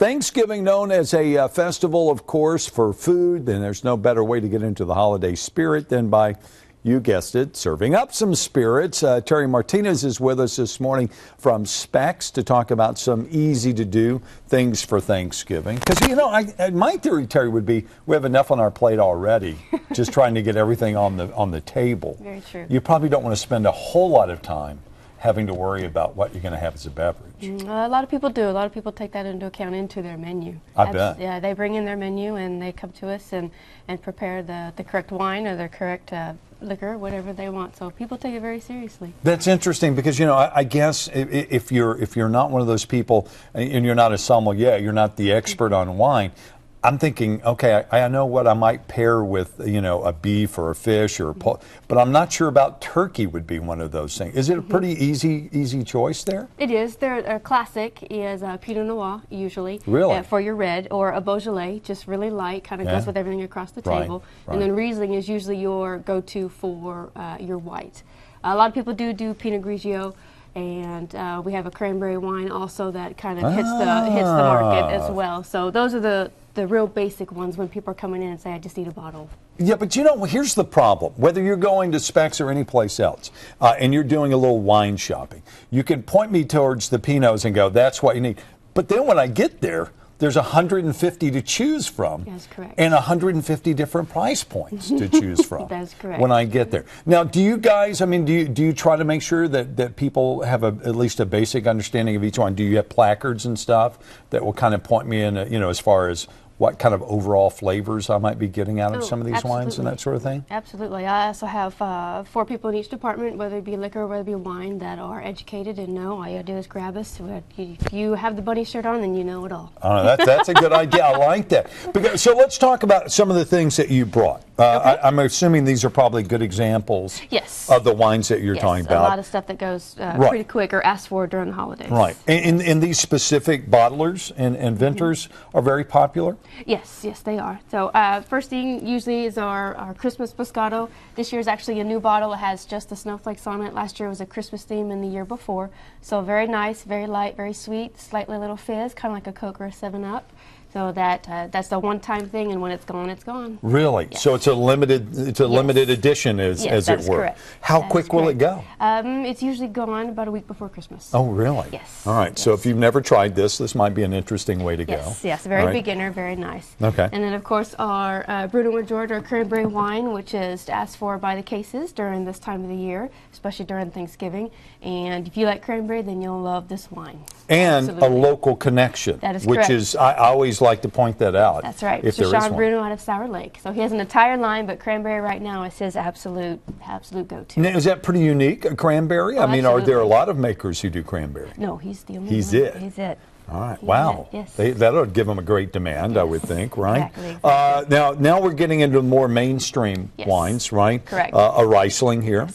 Thanksgiving, known as a festival, of course, for food, and there's no better way to get into the holiday spirit than by, you guessed it, serving up some spirits. Terry Martinez is with us this morning from Specs to talk about some easy-to-do things for Thanksgiving. Because, you know, my theory, Terry, would be we have enough on our plate already, just trying to get everything on the table. Very true. You probably don't want to spend a whole lot of time having to worry about what you're going to have as a beverage. A lot of people do. A lot of people take that into account into their menu. I bet. Yeah, they bring in their menu and they come to us and prepare the correct wine or the correct liquor, whatever they want. So people take it very seriously. That's interesting because, you know, I guess if you're not one of those people and you're not a sommelier, you're not the expert on wine, I'm thinking, okay, I know what I might pair with, you know, a beef or a fish or a pork, but I'm not sure about turkey would be one of those things. Is it a pretty easy choice there? It is. Their classic is Pinot Noir, usually. Really? For your red, or a Beaujolais, just really light, kind of goes with everything across the table. Right. And then Riesling is usually your go-to for your white. A lot of people do Pinot Grigio. And we have a cranberry wine also that kind of hits the market as well. So those are the real basic ones when people are coming in and say, I just need a bottle. Yeah, but you know, here's the problem. Whether you're going to Specs or any place else, and you're doing a little wine shopping, you can point me towards the Pinots and go, that's what you need. But then when I get there, there's 150 to choose from. That's correct. And 150 different price points to choose from. That's correct. When I get there. Now, do you guys, I mean, do you try to make sure that people have at least a basic understanding of each one? Do you have placards and stuff that will kind of point me in, you know, as far as what kind of overall flavors I might be getting out of some of these wines and that sort of thing? Absolutely. I also have 4 people in each department, whether it be liquor or whether it be wine, that are educated and know. All you gotta do is grab us. If you have the bunny shirt on, then you know it all. That's a good idea. I like that. So let's talk about some of the things that you brought. Okay. I'm assuming these are probably good examples of the wines that you're talking about. A lot of stuff that goes pretty quick or asked for during the holidays. Right. And these specific bottlers and vintners are very popular? Yes, they are. So first thing usually is our Christmas Moscato. This year is actually a new bottle. It has just the snowflakes on it. Last year was a Christmas theme and the year before. So very nice, very light, very sweet, slightly little fizz, kind of like a Coke or a 7-Up. So that's the one-time thing, and when it's gone, it's gone. Really? Yes. So it's a limited edition, as it were. Correct. How quick will it go? It's usually gone about a week before Christmas. Oh, really? Yes. All right. Yes. So if you've never tried this might be an interesting way to go. Yes. Very beginner, very nice. Okay. And then, of course, our Bruno and George, our cranberry wine, which is asked for by the cases during this time of the year, especially during Thanksgiving. And if you like cranberry, then you'll love this wine. And a local connection. That is correct. Which is, I always like to point that out. That's right. If It's Sean Bruno out of Sour Lake. So he has an entire line, but cranberry right now is his absolute go-to. Now, is that pretty unique, a cranberry? I mean, absolutely. Are there a lot of makers who do cranberry? No, he's the only one. He's it. He's it. All right. Wow. Yes. That'll give them a great demand, I would think, right? Exactly. Now we're getting into more mainstream wines, right? Correct. A Riesling here.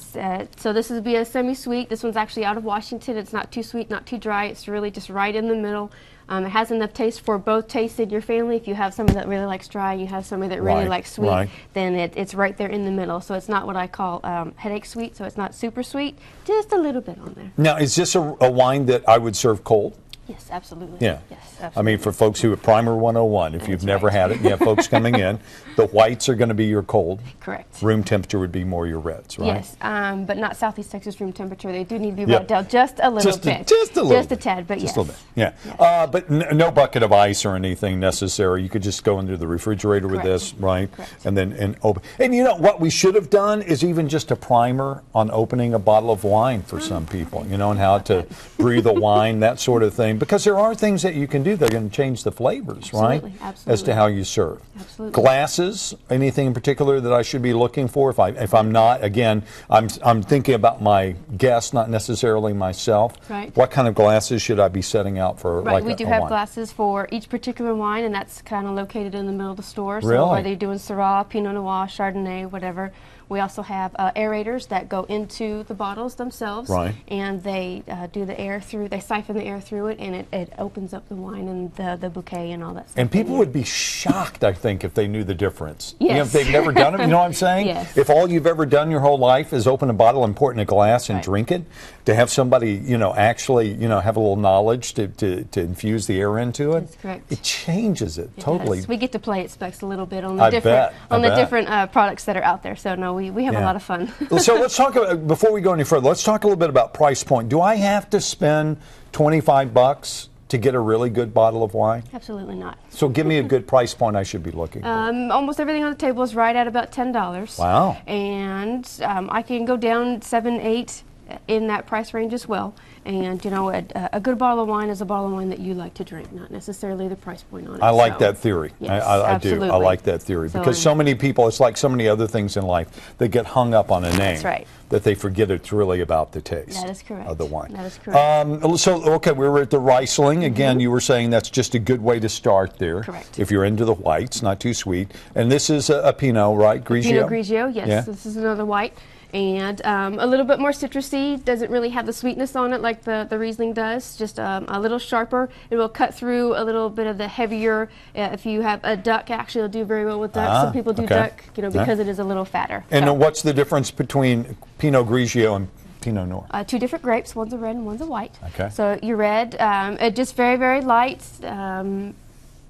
So this would be a semi-sweet. This one's actually out of Washington. It's not too sweet, not too dry. It's really just right in the middle. It has enough taste for both tastes in your family. If you have somebody that really likes dry, you have somebody that really likes sweet, then it's right there in the middle. So it's not what I call headache sweet, so it's not super sweet, just a little bit on there. Now, is this a wine that I would serve cold? Yes, absolutely. Yeah. Yes, absolutely. I mean, for folks who have Primer 101, if you've never had it, and you have folks coming in, the whites are going to be your cold. Correct. Room temperature would be more your reds, right? Yes, but not Southeast Texas room temperature. They do need to be rubbed down just a little bit. Just a little Just a tad, but just a little bit, yeah. But no bucket of ice or anything necessary. You could just go into the refrigerator with this, right? Correct. And then open. And you know, what we should have done is even just a primer on opening a bottle of wine for some people, you know, and how to breathe a wine, that sort of thing. Because there are things that you can do that are going to change the flavors, right? Absolutely. As to how you serve. Absolutely. Glasses, anything in particular that I should be looking for? If I'm not, again, I'm thinking about my guests, not necessarily myself. Right. What kind of glasses should I be setting out for? Right, we do have wine? glasses for each particular wine, and that's kind of located in the middle of the store. So Really? whether you're doing Syrah, Pinot Noir, Chardonnay, whatever, We also have aerators that go into the bottles themselves, Right. and they do the air through. They siphon the air through it, and it opens up the wine and the bouquet and all that stuff. And people would be shocked, I think, if they knew the difference. You know, Yes. if they've never done it, you know what I'm saying? Yes. If all you've ever done your whole life is open a bottle and pour it in a glass and Right. drink it, to have somebody, you know, actually, you know, have a little knowledge to infuse the air into it, That's correct. it changes it, It totally. does. We get to play at Specs a little bit on I the different bet. I bet. different products that are out there. So no, we have a Yeah. lot of fun. So let's talk about, before we go any further, let's talk a little bit about price point. Do I have to spend $25 to get a really good bottle of wine? Absolutely not. So give me a good price point I should be looking for. Almost everything on the table is right at about $10. Wow. And I can go down 7, 8 in that price range as well. And you know, a good bottle of wine is a bottle of wine that you like to drink, not necessarily the price point on it. I like So, that theory. Yes, I do. I absolutely. like that theory So, because so many people, it's like so many other things in life, they get hung up on a name. That's right. That they forget it's really about the taste. That is correct. Of the wine. That is correct. So, okay, we were at the Riesling. Again, you were saying that's just a good way to start there. Correct. If you're into the whites, not too sweet. And this is a Pinot, right? Grigio? Pinot Grigio, yes. Yeah. This is another white. And a little bit more citrusy. Doesn't really have the sweetness on it like the Riesling does. Just a little sharper. It will cut through a little bit of the heavier. If you have a duck, actually, it'll do very well with duck. Some people do okay. duck, you know, because it is a little fatter. And So, what's the difference between Pinot Grigio and Pinot Noir? two different grapes. One's a red and one's a white. Okay. So your red, it just very, very light.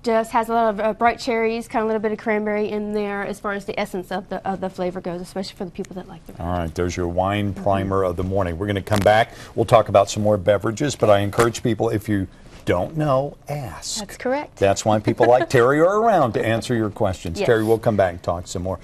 Just has a lot of bright cherries, kind of a little bit of cranberry in there as far as the essence of the flavor goes, especially for the people that like the red. All right, there's your wine primer of the morning. We're going to come back. We'll talk about some more beverages, but I encourage people, if you don't know, ask. That's correct. That's why people like Terry are around to answer your questions. Yes. Terry, we'll come back and talk some more.